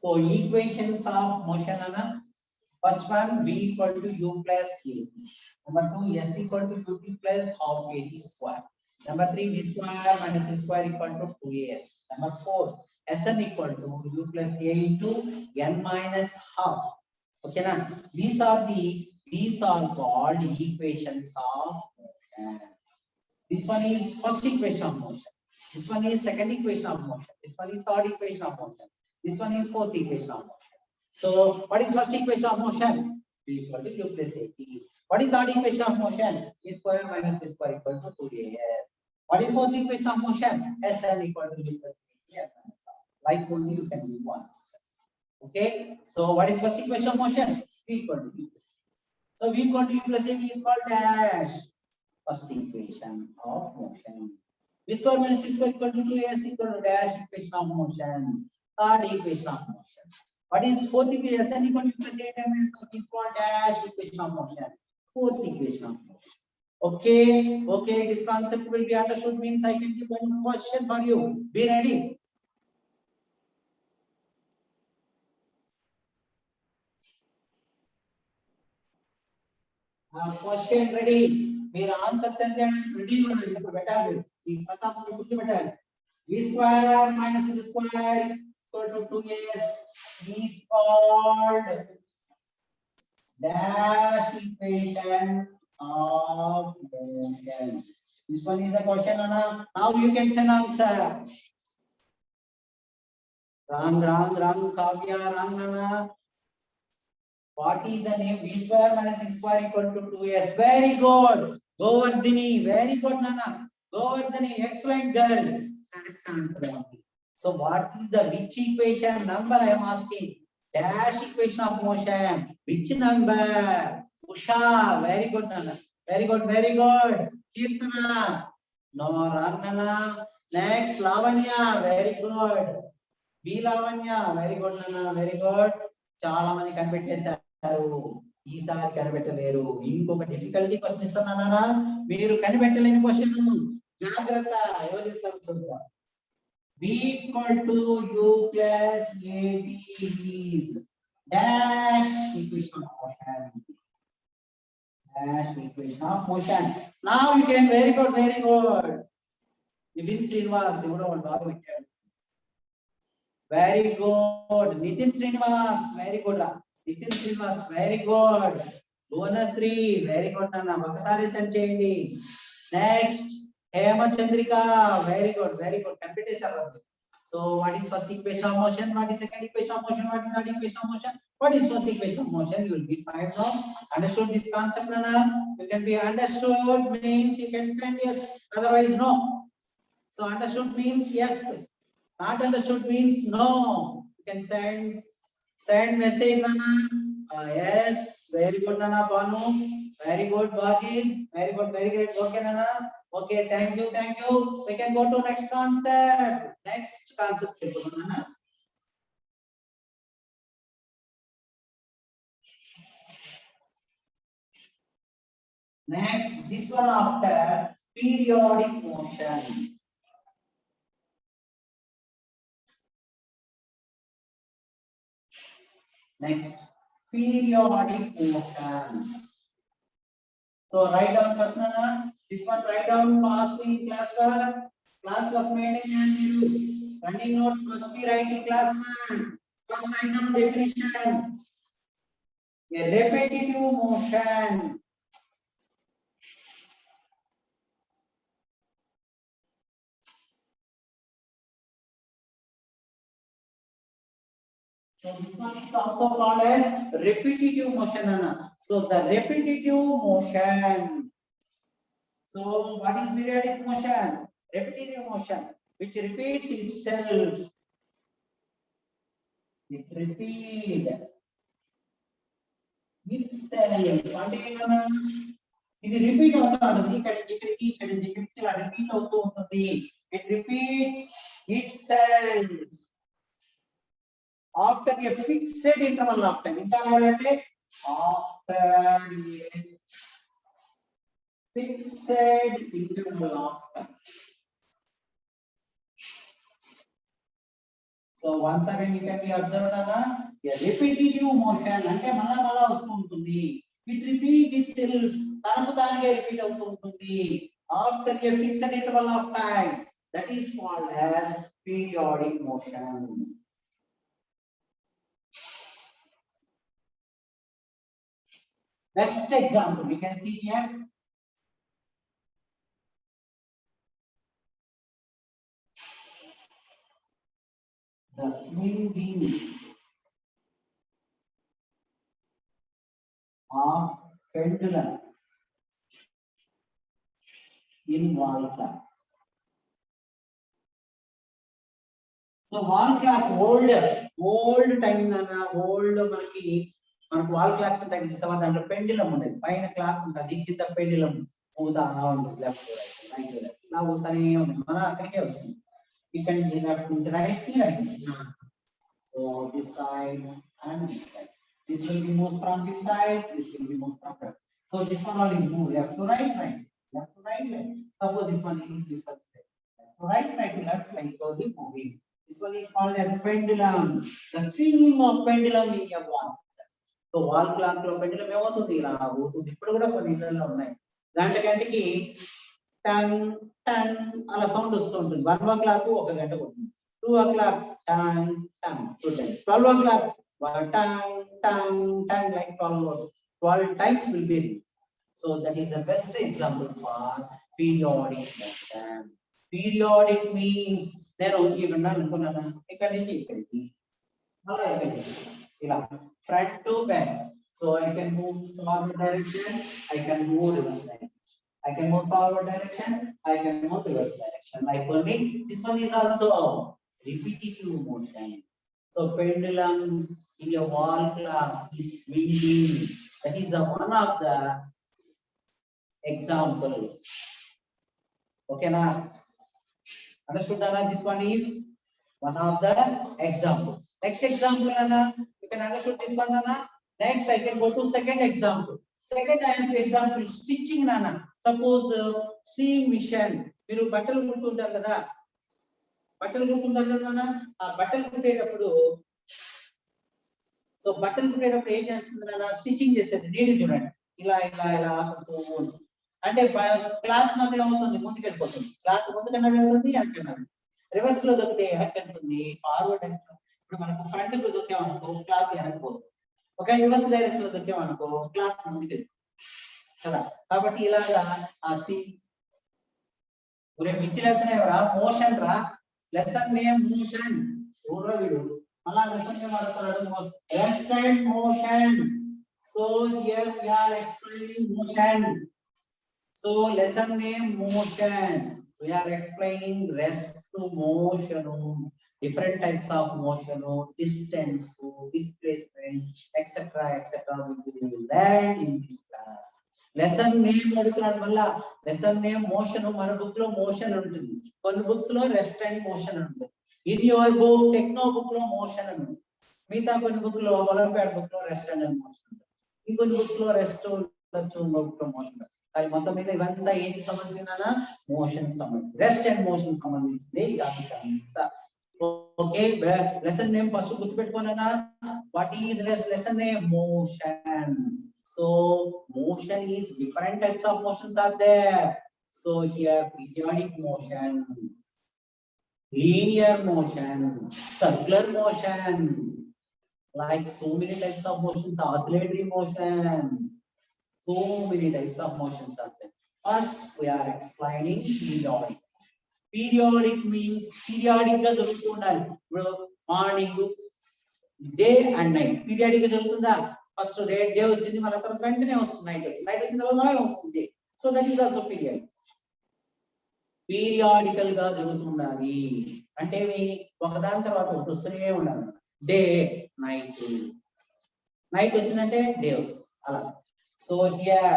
So equations of motion are first one v equal to u plus at. Number two s equal to ut plus half at square. Number three v square minus v square equal to 2as. Number four sn equal to u plus a into n minus half. Okay na? These are called equations of motion. This one is first equation of motion. This one is second equation of motion. This one is third equation of motion. This one is fourth equation of motion. So, what is first equation of motion? V equal to u plus at. What is third equation of motion? V square minus v square equal to 2as. What is fourth equation of motion? Sn equal to u plus at. Like only you can do once. Okay. So, what is first equation of motion? V equal to u plus at. So, v equal to u plus at is called dash. First equation of motion. V square minus c square equal to 2as equal to dash equation of motion. Third equation of motion. What is fourth equation? Sn equal to plus 8 minus of is called dash equation of motion. Fourth equation of motion. Okay, okay. This concept will be understood. Means I can give one question for you. Be ready. Question ready. మీరు answer send చేయడానికి ready ఉండండి. ఇప్పుడు పెట్టాలి. ఈ ప్రతాప్ గుర్తు పెట్టాలి. V square minus v square equal to 2as is called dash equation of motion. This one is the question, Anna. Now you can send answer. Wrong, Kavya, wrong, Anna. What is the name? V square minus x square equal to 2as. Very good. Govardhini. Very good, Nana. Govardhini. Excellent girl. Correct answer. So what is the which equation number I am asking? Dash equation of motion. Which number? Usha. Very good, Nana. Very good. Very good. Kirtana. No, wrong, Nana. Next, Lavanya. Very good. B Lavanya. Very good, Nana. Very good. చాలా మంది కనిపెట్టేశారు. ఈసారి కనిపెట్టలేరు. ఇంకొక difficulty question ఇస్తున్నానా? మీరు కనిపెట్టలేని question జాగ్రత్త. ఎవరు చెప్తారు చూద్దాం. V equal to u plus at is dash equation of motion. Dash equation of motion. Now you can very good, very good. Nitin Srinivas, ఎవరో వాళ్ళు బాగా పెట్టాడు. Very good. Nitin Srinivas, very good. Nitin Srinivas, very good. Bonasri, very good. Nana, ఒకసారి send చేయండి. Next, Hema Chandrika, very good, very good. Competition. So, what is first equation of motion? What is second equation of motion? What is third equation of motion? What is fourth equation of motion? You will be fine now. Understood this concept, Nana? You can be understood means you can send yes, otherwise no. So, understood means yes. Not understood means no. You can send message, Nana. Yes, very good, Nana. Banu, very good. Bajin, very good, very good. Okay, Nana. Okay, thank you, thank you. We can go to next concept. Next concept, Nana. Next, this one after periodic motion. Next, periodic motion. So write down first, Nana. This one write down fast in classwork. Classwork meeting and you running notes must be writing class man. First write down definition. A repetitive motion. So this one is also called as repetitive motion, Nana. So the repetitive motion. So what is periodic motion? Repetitive motion, which repeats itself. It repeats itself. ఇది repeat అవుతా ఉంటుంది. ఇక్కడికి repeat అవుతూ ఉంటుంది. It repeats itself after a fixed interval of time. ఇంకా అంటే after a fixed interval of time. So once again you can be observed Nana, a repetitive motion అంటే మళ్ళా వస్తూ ఉంటుంది. It repeat itself, తనకు తానుగా రిపీట్ అవుతూ ఉంటుంది after a fixed interval of time. That is called as periodic motion. Best example we can see here. The swinging of pendulum in wall clock. So wall clock old time nana old మనకి wall clocks ఉంటాయి కదా దాంట్లో pendulum ఉండేది పైన clock ఉంటుంది కింద pendulum ఊగుతా ఉంటుంది left right left ఇలా ఊగుతానే ఉంటుంది మన అక్కడికే వస్తుంది ఇక్కడ లెఫ్ట్ నుంచి రైట్ కి right so this side and this side this will be moved from this side this will be moved from that so this one only move left to right left to right left suppose this one is this one left to right to left like so the moving. This one is called as pendulum. The swinging of pendulum in a wall. So wall clock లో pendulum ఏమవుతుంది ఇలా ఊగుతుంది ఇప్పుడు కూడా కొన్ని ఇళ్ళల్లో ఉన్నాయి గంటకి tongue tongue అలా సౌండ్ వస్తూ ఉంటుంది 1 o'clock ఒక గంట కొడుతుంది 2 o'clock tongue tongue 2 times 12 o'clock tongue tongue tongue like 12 times will be. So that is the best example for periodic motion. Periodic means నేను ఈ విన్నా అనుకున్నాను ఇక్కడ నుంచి ఇక్కడికి మళ్ళీ ఇక్కడికి ఇలా front to back. So I can move forward direction, I can move reverse direction. I can move forward direction, I can move reverse direction. Like only this one is also repetitive motion. So pendulum in a wall clock is swinging. That is one of the example. Okay na? Understood Nana? This one is one of the example. Next example Nana, you can understood this one Nana. Next I can go to second example. Second example stitching Nana. Suppose sewing machine. మీరు బట్టలు కుడుతుంటారు కదా Nana ఆ బట్టలు కుట్టేటప్పుడు so బట్టలు కుట్టేటప్పుడు ఏం చేస్తుంది Nana స్టిచ్చింగ్ చేసేది నీడి చూడండి ఇలా అంటే క్లాత్ మాత్రం అవుతుంది ముందుకు వెళ్ళిపోతుంది క్లాత్ ముందుకన్నా వెళ్తుంది వెనకన్నా రివర్స్ లో దొరికితే వెనక్కి వెళ్తుంది ఫార్వర్డ్ ఇప్పుడు మనకు ఫ్రంట్ కు దొక్కామనుకో క్లాత్ వెనకపోతుంది ఒక రివర్స్ డైరెక్షన్ లో దొక్కామనుకో క్లాత్ ముందుకు వెళ్తుంది కదా కాబట్టి ఇలాగా ఆ మించి లెసన్ ఎవరా మోషన్ రా లెసన్ నేమ్ మోషన్ వీడు అలా లెసన్ నేమ్ అడుగుతున్నాడు rest and motion so here we are explaining motion. So lesson name motion. We are explaining rest to motion, different types of motion, distance, displacement, etc. We will learn in this class. Lesson name అడుగుతున్నాడు వల్ల lesson name motion మన book లో motion ఉంటుంది కొన్ని books లో rest and motion ఉంటుంది in your book techno book లో motion ఉంటుంది మిగతా కొన్ని బుక్ లో ఒలింపియాడ్ బుక్ లో rest and motion ఉంటుంది ఇంకొన్ని బుక్స్ లో rest ఉండొచ్చు బుక్ లో motion ఉంటుంది కానీ మొత్తం మీద ఇవంతా ఏంటి సంబంధించిన మోషన్ సంబంధించి రెస్ట్ అండ్ మోషన్ సంబంధించింది అంతా ఓకే లెసన్ నేమ్ ఫస్ట్ గుర్తుపెట్టుకోనన్నా what is lesson name motion. So motion is different types of motions are there. So here periodic motion, linear motion, circular motion, like so many types of motions, oscillatory motion. So many types of motions are there. First, we are explaining periodic. Periodic means periodic ga jarugutundali. Morning, day and night. Periodic ga jarugutunda. First day vachindi mala tarvata ventane vastundi night vastundi. Night vachina tarvata mala vastundi. So that is also periodic. Periodical ga jarugutundali. Ante oka dani tarvata okati vastune undali. Day, night. Night vachindante day vastundi. Ala. So here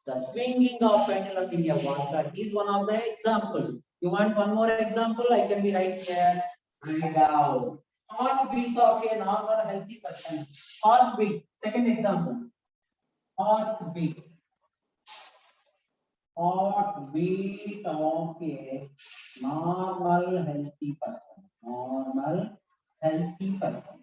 the swinging of pendulum in a wall clock is one of the example. You want one more example? I can be right here. Write down. Heartbeats of a normal healthy person. Heartbeat. Second example. Heartbeat. Heartbeat of a normal healthy person. Normal healthy person.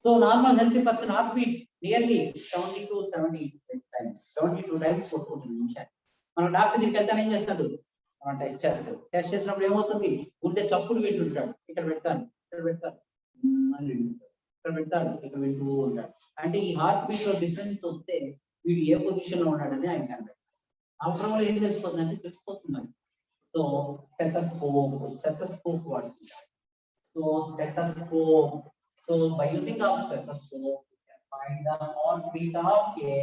So normal healthy person heartbeat nearly 70 to 70 times, 72 times కొట్టుకుంటుంది నిమిషానికి. మనం doctor దగ్గరికి వెళ్తాను ఏం చేస్తాడు, మనం test చేస్తాడు. Test చేసినప్పుడు ఏమవుతుంది, గుండె చప్పుడు వింటుంటాడు, ఇక్కడ పెడతాను, ఇక్కడ పెడతాను, ఇక్కడ పెడతాడు, ఇక్కడ వింటూ ఉంటాడు. అంటే ఈ హార్ట్ బీట్ లో డిఫరెన్స్ వస్తే వీడు ఏ పొజిషన్ లో ఉన్నాడని ఆయన కనిపెడతాడు. అవసరం వల్ల ఏం తెలిసిపోతుందంటే తెలిసిపోతుంది. సో స్టెథోస్కోప్ వాడుతుంటారు. So stethoscope. So by using of stethoscope, you can find the heartbeat of a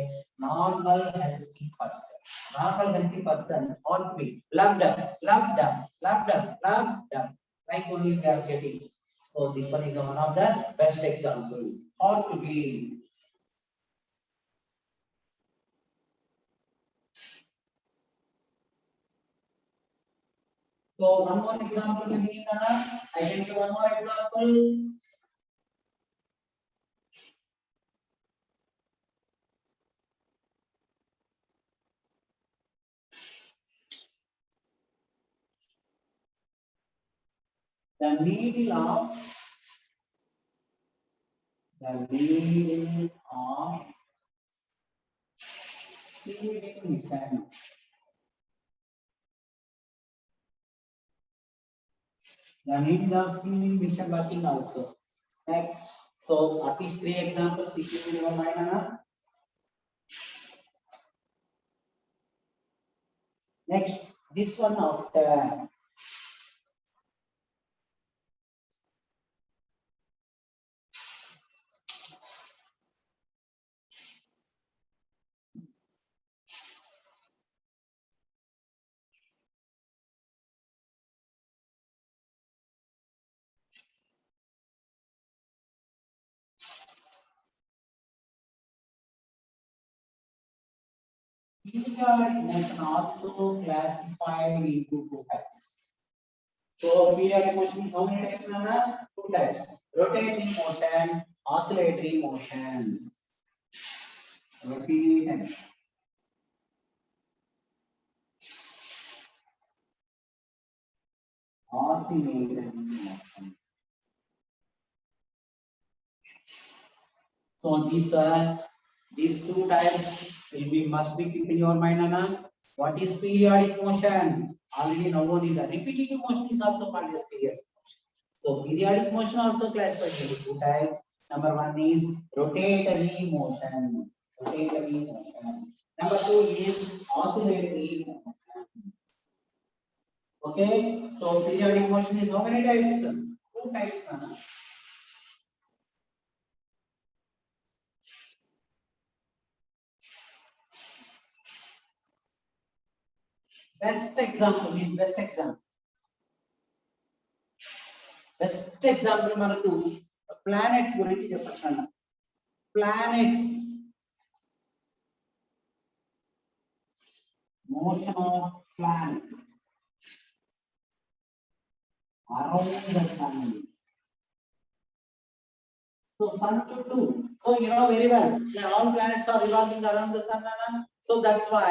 normal healthy person. Normal healthy person heartbeat, loved up, loved up, loved up, loved up. Like only we are getting. So this one is one of the best example. Heartbeat. So one more example we need, I can give one more example. The needle of seeding mechanic. The needle of seeding mission working also. Next, so at least 3 examples if you in your mind. Next, this one after. Periodic motion also classified into 2 types. So periodic motion is how many types, Nana? 2 types. Rotating motion, oscillatory motion. Rotating. Oscillatory motion. So these 2 types must be kept in your mind, Nana. What is periodic motion? Already know only the repetitive motion is also called as periodic motion. So periodic motion also classified into 2 types. Number 1 is rotatory motion. Rotatory motion. Number 2 is oscillatory motion. Okay. So periodic motion is how many types? 2 types, Nana. Best example in best example మనకు planets గురించి చెప్పొచ్చు. Planets, motion of planets around the sun. So sun too. So you know very well that all planets are revolving around the sun, Nana. So that's why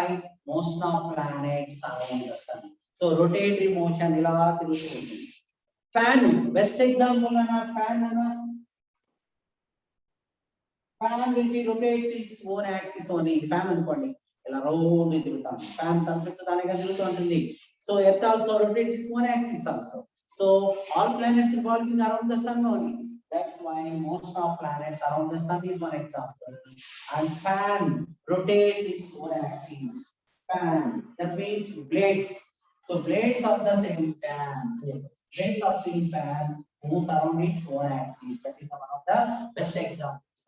motion of planets around the sun. So rotatory motion ila tirugutundi. Fan, best example, Nana. Fan, Nana. Fan will be rotates its own axis only. Fan అనుకోండి ఇలా round తిరుగుతాం. Fan తన చుట్టూ తానేగా తిరుగుతూ ఉంటుంది. So earth also rotates its own axis also. So all planets revolving around the sun only. That's why most of planets around the sun is one example. And fan rotates its own axis. Fan, that means blades. So blades of the same fan, blades of same fan moves around its own axis. That is one of the best examples.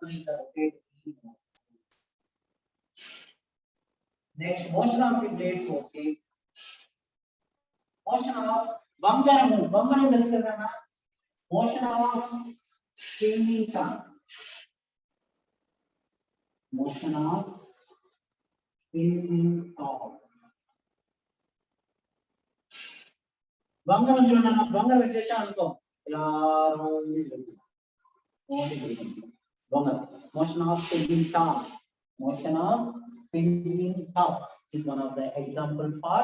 Next, motion of the blades. Okay. Motion of bangaramu. Bangaramu తెలుసు కదా. Motion of spinning top. Motion of spinning top. బంగారం చూడండి, బంగారం పెట్టేసా అనుకో ఇలా బంగారం. Motion of spinning top. Motion of spinning top is one of the example for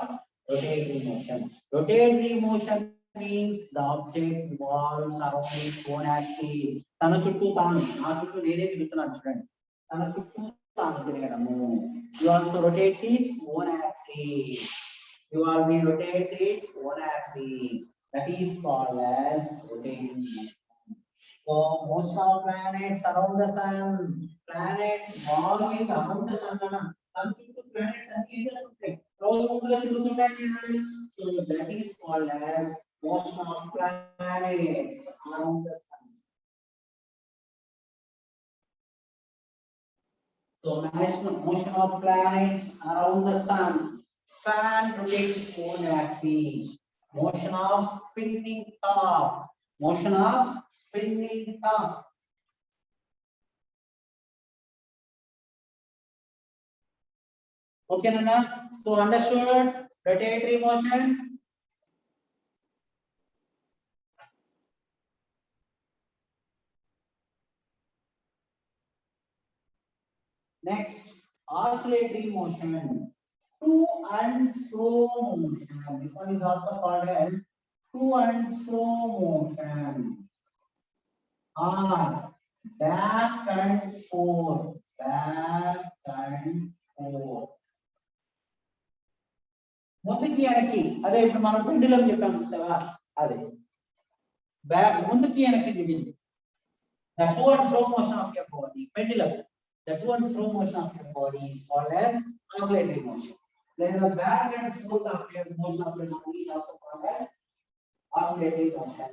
Rotatory motion. Rotatory motion means the object revolves around its own axis. తన చుట్టూ తాను నా చుట్టూ నేనే తిరుగుతున్నాను చూడండి. తన చుట్టూ తాను తిరగడము. You also rotate its own axis. You already rotates its own axis. That is called as rotating motion. So most of planets around the sun, planets revolving around the sun. Sun చుట్టూ planets అన్ని ఏం చేస్తుంటాయి? రోజుగా తిరుగుతుంటాయి కదా. So that is called as motion of planets around the sun. So motion of planets around the sun. Fan rotates its own axis. Motion of spinning top. Motion of spinning top. Okay, Nana. So understood rotatory motion. Next, oscillatory motion. To and fro motion. This one is also called as to and fro motion. R. Back and forth. Back and forth. ముందుకి వెనక్కి అదే ఇప్పుడు మనం pendulum చెప్పాం చూసావా అదే back ముందుకి వెనక్కి తిరిగింది the to and fro motion of your body pendulum the to and fro motion of your body is called as oscillatory motion then the back and forth of your motion of your body is also called as oscillatory motion.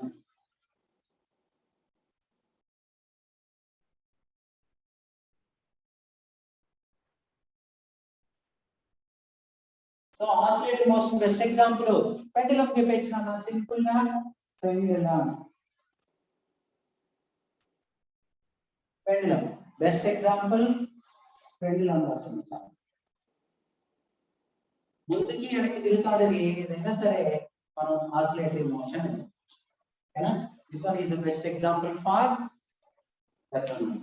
So oscillatory motion best example pendulum ke pechna simple na pendulum best example pendulum rasanta ముందుకి వెనక్కి తిరుగుతాడని ఏదైనా సరే మనం oscillatory motion ఓకేనా this one is the best example for that one.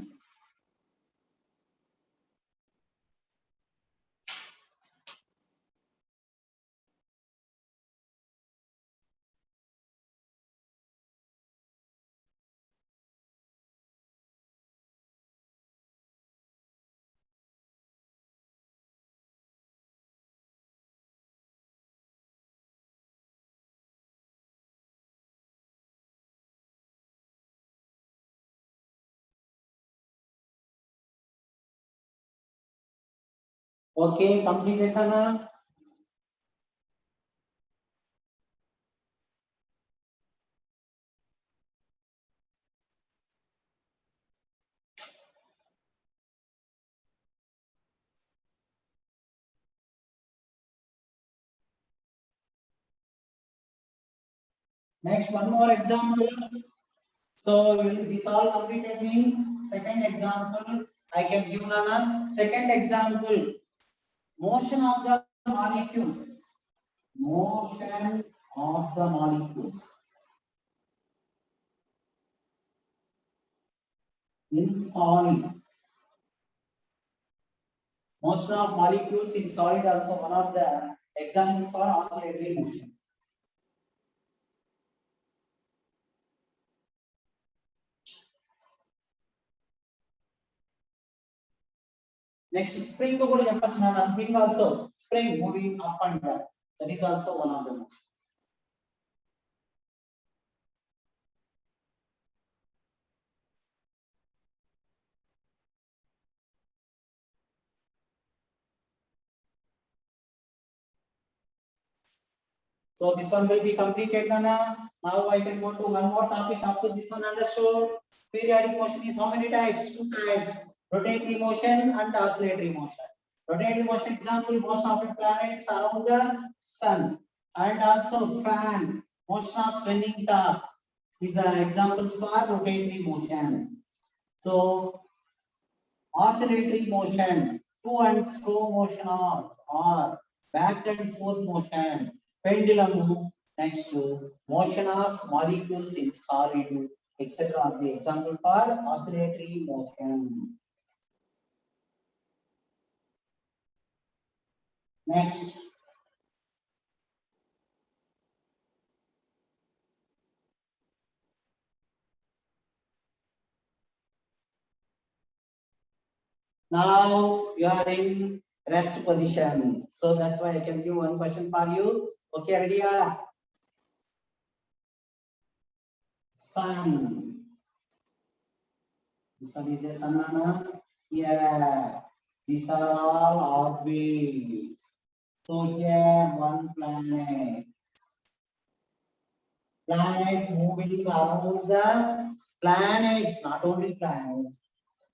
Okay, completed na. Next, one more example. So this all completed means second example I can give Nana. Second example, motion of the molecules. Motion of the molecules in solid. Motion of molecules in solid also one of the example for oscillatory motion. Next, spring కూడా చెప్పొచ్చు నాన్న spring also spring moving up and down, that is also one of the motion. So this one will be completed Nana. Now I can go to one more topic after this one understood. Periodic motion is how many types? Two types, rotatory motion and oscillatory motion. Rotatory motion example, motion of the planets around the sun, and also fan, motion of spinning top is an example for rotatory motion. So oscillatory motion, to and fro motion or back and forth motion, pendulum. Next, motion of molecules in solid, etc. are the example for oscillatory motion. Next, Now you are in rest position. So that's why I can give one question for you. Okay, ready? Sun. This one is a sun, Nana? Yeah. These are all orbits. So here one planet. Planet moving around the planets, not only planets.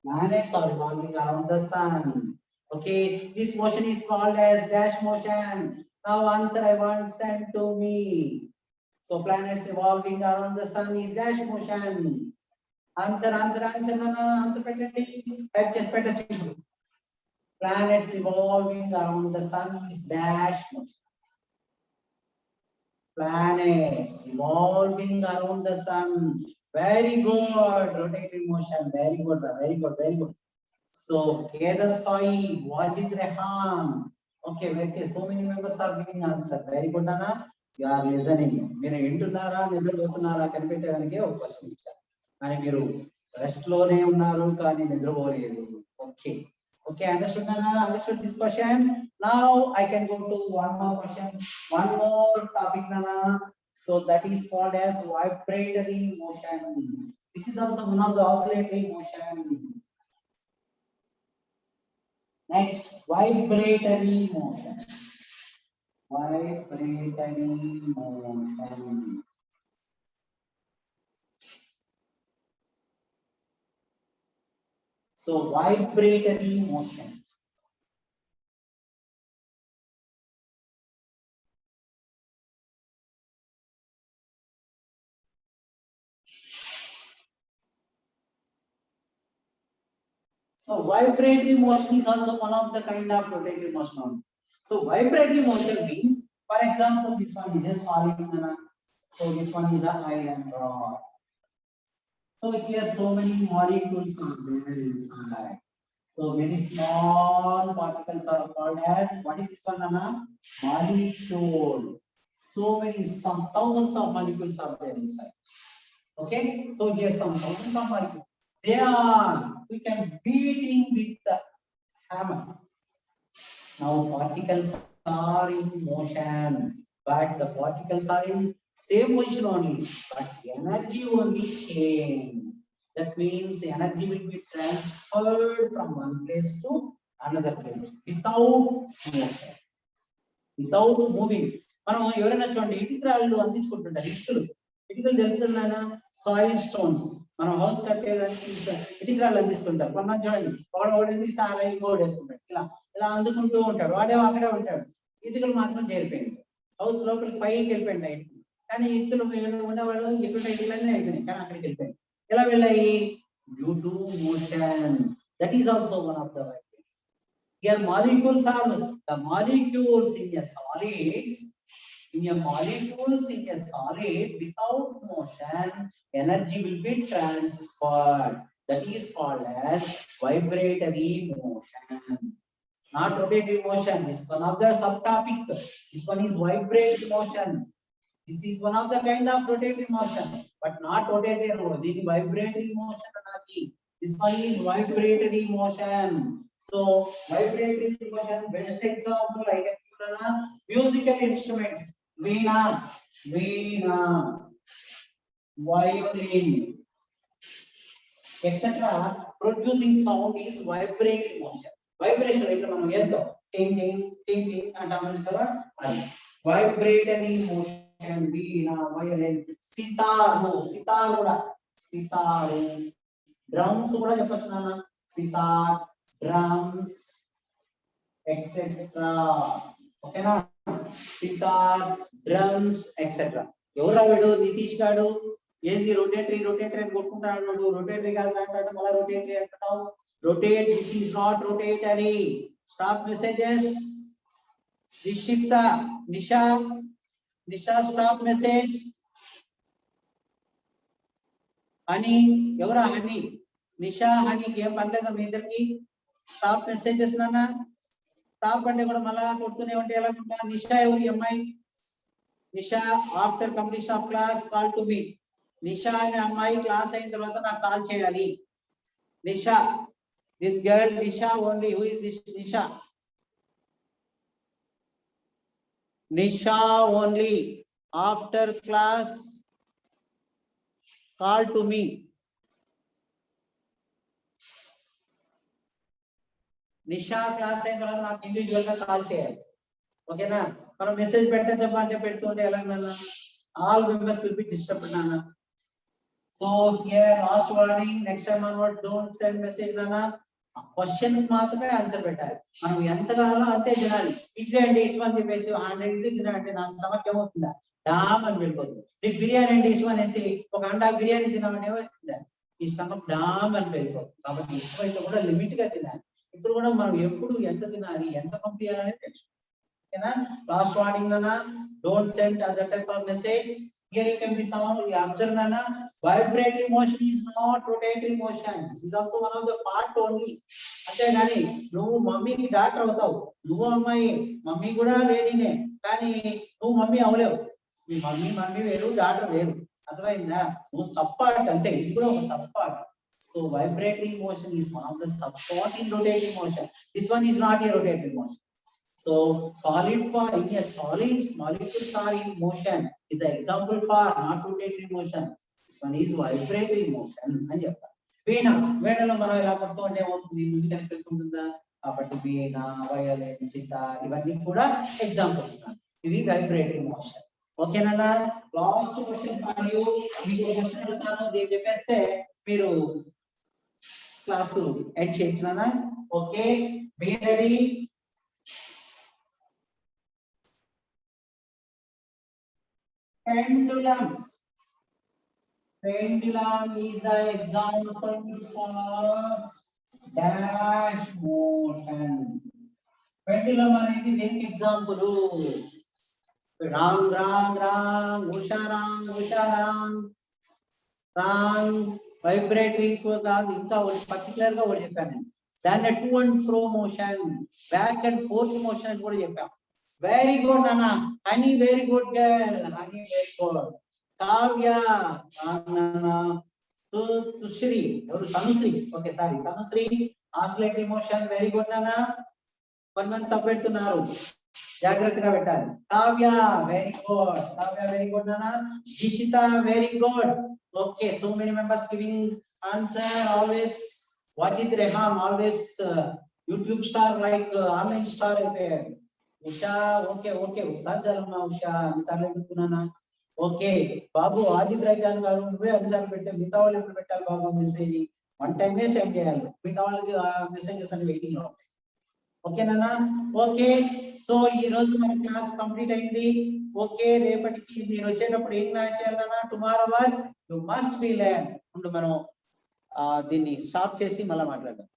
Planets are revolving around the sun. Okay, this motion is called as dash motion. Now answer I want sent to me. So planets revolving around the sun is dash motion. Answer, Nana, answer petty. Just petty. Planets revolving around the sun is dash motion. Planets revolving around the sun. Very good. Rotating motion. Very good. Very good. Very good. So Kedar Sai, Wajid Rehan. Okay, so many members are giving answer. Very good, Nana. You are listening. మీరు వింటున్నారా నిద్రపోతున్నారా కనిపెట్టేదానికి ఒక question ఇచ్చారు. కానీ మీరు rest లోనే ఉన్నారు కానీ నిద్రపోలేదు. Okay. Okay, understood, Nana? Understood this question? Now I can go to one more question. One more topic, Nana. So that is called as vibratory motion. This is also one of the oscillatory motion. Next, vibratory motion. Vibratory motion. So vibratory motion. So vibratory motion is also one of the kind of rotating motion. So vibratory motion means, for example, this one is a solid, so this one is an iron rod. So here so many molecules are there inside. So very small particles are called as, what is this one, Nana? Molecule. So many, some thousands of molecules are there inside. Okay, so here some thousands of molecules. They are, we can beating with the hammer. Now particles are in motion, but the particles are in same position only, but energy only change. That means the energy will be transferred from one place to another place without motion, without moving. మనం ఎవరైనా చూడండి ఇటుకరాళ్ళు అందించుకుంటుంటారు ఇటుకలు తెలుసు కదా soil stones మనం house కట్టేదానికి ఇటుకరాళ్ళు అందిస్తుంటారు మనం చూడండి ఓడేది చాలా ఇంకోటి వేసుకుంటాడు ఇలా ఇలా అందుకుంటూ ఉంటాడు వాడే అక్కడే ఉంటాడు ఇటుకలు మాత్రం చేరిపోయింది హౌస్ లోపలికి పైకి వెళ్ళిపోయింది కానీ ఇటుకలు ఉండేవాళ్ళు ఇక్కడ ఇటుకలన్నీ అయిపోయినాయి కానీ అక్కడికి వెళ్ళిపోయింది ఎలా వెళ్ళాయి due to motion that is also one of the here molecules are the molecules in a solids in a molecules in a solid without motion energy will be transferred that is called as vibratory motion not rotating motion this is one of the subtopic this one is vibratory motion this is one of the kind of rotating motion but not rotating this vibratory motion anadi this one is vibratory motion. So vibratory motion best example I can give musical instruments veena violin etc producing sound is vibratory motion vibration iట్లా మనం ఎంతో ting ting ting ting అంటామని సరే అది vibratory motion veena violin sitar కూడా sitar drums కూడా చెప్పొచ్చు నాన్న sitar drums etc okay na sitar drums etc ఎవరు వీడు నితీష్ గాడు ఏంది రొటేటరీ అని కొట్టుకుంటాడు రొటేటరీ కాదు అంటాడు మళ్ళీ రొటేటరీ అంటావు rotate this is not rotatory stop messages Rishita Nisha stop message honey ఎవరా హనీ నిషా హనీకి ఏం పర్లేదా మీ ఇద్దరికి స్టాప్ మెసేజెస్ నాన్న స్టాప్ అంటే కూడా మళ్ళా కొడుతూనే ఉంటే ఎలా ఉంటా నిషా ఎవరి అమ్మాయి Nisha after completion of class call to me Nisha అనే అమ్మాయి క్లాస్ అయిన తర్వాత నాకు కాల్ చేయాలి Nisha This girl Nisha only. Who is this Nisha? Nisha only. After class, call to me. Nisha class అయిన తర్వాత నాకు ఇండివిజువల్ గా కాల్ చేయాలి. ఓకేనా? మనం మెసేజ్ పెట్టేద్దామంటే పెడుతుంటే ఎలాగన్నా all members will be disturbed నాన్న. So here last warning, next time onward don't send message నాన్న. క్వశ్చన్ మాత్రమే ఆన్సర్ పెట్టాలి. మనం ఎంత కావాలో అంతే తినాలి. ఇడ్లీ అంటే ఇష్టం అని చెప్పేసి 100 ఇడ్లీ తినాలంటే నా స్టమక్ ఏమవుతుందా? డామ్ అని వెళ్ళిపోతుంది. నీకు బిర్యానీ అంటే ఇష్టం అనేసి ఒక అండా బిర్యానీ తినాలంటే ఏమవుతుందా? ఈ స్టమక్ డామ్ అని వెళ్ళిపోతుంది. కాబట్టి ఇష్టమైతే కూడా లిమిట్ గా తినాలి. ఇప్పుడు కూడా మనం ఎప్పుడు ఎంత తినాలి, ఎంత పంపించాలనేది తెలుసు. ఓకేనా? లాస్ట్ వార్నింగ్ నాన్న, don't send other type of message. Here you can be sound, you observe nana, vibratory motion is not rotatory motion. This is also one of the part only. అంటే కానీ నువ్వు మమ్మీకి డాక్టర్ అవుతావు, నువ్వు అమ్మాయి, mummy కూడా లేడీనే, కానీ నువ్వు మమ్మీ అవలేవు. మీ మమ్మీ వేరు, డాక్టర్ వేరు. అర్థమైందా? నువ్వు సబ్పార్ట్ అంతే, ఇది కూడా ఒక subpart. So vibratory motion is one of the subpart in rotating motion. This one is not a rotating motion. So solid for in a solids, molecules are in motion is the example for not rotatory motion. This one is vibratory motion అని చెప్తారు. వీణలో మనం ఎలా మొత్తం అంటే ఏమవుతుంది, music అని పెట్టుకుంటుందా? కాబట్టి వీణ, violin, sitar ఇవన్నీ కూడా ఎగ్జాంపుల్స్. ఇది వైబ్రేటరీ మోషన్. ఓకేనా? Last question for you. మీకు క్వశ్చన్ అడుగుతాను, దీన్ని చెప్పేస్తే మీరు క్లాసు ఎండ్ చేయొచ్చునా? Okay, be ready. Pendulum. Pendulum is the example for dash motion. Pendulum అనేది దేనికి example? Wrong wrong wrong, Usha wrong Usha wrong wrong. Vibratory కాదు, ఇంకా పర్టికులర్ గా ఒకటి చెప్పాను. దాన్ని to and fro motion, back and forth motion అని కూడా చెప్పాం. వెరీ గుడ్ నాన్న, Honey very good girl, Honey very good. Kavya, Sushri, ఎవరు? Tanushri. Okay sorry, Tanushri oscillatory motion. Very good నాన్న. కొంతమంది తప్పు పెడుతున్నారు, జాగ్రత్తగా పెట్టాలి. Kavya very good, Kavya very good నాన్న. Jishitha very good. Okay, so many members giving answer. Always Wajid Reham, always YouTube star, like online star అయిపోయాడు. ఉషా ఓకే ఓకే, ఒకసారి చాలమ్మా ఉషా, అన్నిసార్లు ఎందుకున్నానా? ఓకే బాబు, ఆదిత్య రైజాన్ గారు నువ్వే అన్నిసార్లు పెట్టే, మిగతా వాళ్ళు ఎప్పుడు పెట్టాలి బాబు మెసేజ్? 1 టైమే సెండ్ చేయాలి, మిగతా వాళ్ళకి మెసేజెస్ అన్ని వెయిటింగ్ లో ఉంటాయి. ఓకేనా? ఓకే, సో ఈ రోజు మన క్లాస్ కంప్లీట్ అయింది. ఓకే, రేపటికి మీరు వచ్చేటప్పుడు ఏం చేయాలన్నా, tomorrow you must be learn. మనం దీన్ని స్టాప్ చేసి మళ్ళీ మాట్లాడదాం.